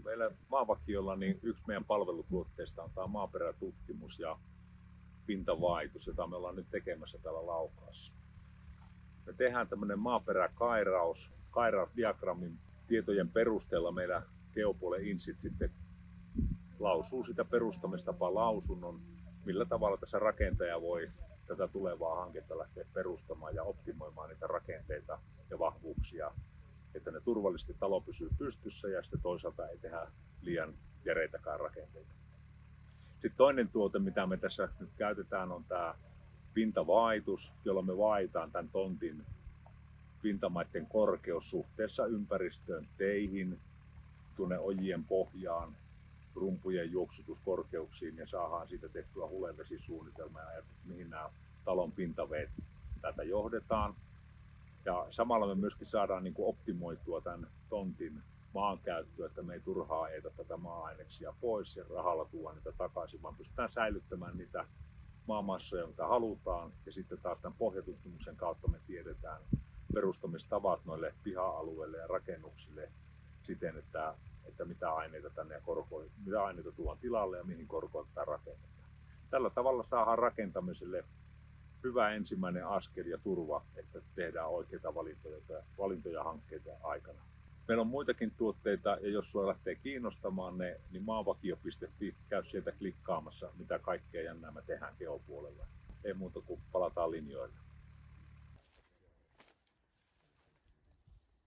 Meillä Maavakiolla niin yksi meidän palvelutuotteista on tämä maaperätutkimus ja pintavaitus, jota me ollaan nyt tekemässä täällä Laukaassa. Me tehdään tämmöinen maaperäkairaus, kairausdiagrammin tietojen perusteella meillä geopuolen insit sitten lausuu sitä perustamistapalausunnon, millä tavalla tässä rakentaja voi tätä tulevaa hanketta lähteä perustamaan ja optimoimaan niitä rakenteita ja vahvuuksia, että ne turvallisesti talo pysyy pystyssä ja sitten toisaalta ei tehdä liian järeitäkään rakenteita. Sitten toinen tuote, mitä me tässä nyt käytetään, on tämä pintavaitus, jolla me vaihdetaan tämän tontin pintamaiden korkeus suhteessa ympäristöön, teihin, tuonne ojien pohjaan, rumpujen juoksutuskorkeuksiin ja saadaan siitä tehtyä hulevesisuunnitelma ja mihin nämä talon pintaveet tätä johdetaan. Ja samalla me myöskin saadaan optimoitua tämän tontin maankäyttöä, että me ei turhaa ajeta tätä maa-aineksia pois ja rahalla tuoda niitä takaisin, vaan pystytään säilyttämään niitä maamassoja, mitä halutaan. Ja sitten taas tämän pohjatutkimuksen kautta me tiedetään perustamistavat noille piha-alueille ja rakennuksille siten, että mitä aineita tänne ja mitä aineita tuodaan tilalle ja mihin korkoon tätä rakennetaan. Tällä tavalla saadaan rakentamiselle hyvä ensimmäinen askel ja turva, että tehdään oikeita valintoja hankkeita aikana. Meillä on muitakin tuotteita ja jos sinua lähtee kiinnostamaan ne, niin maavakio.fi, käy sieltä klikkaamassa mitä kaikkea jännää me tehdään geopuolella. Ei muuta kuin palataan linjoille.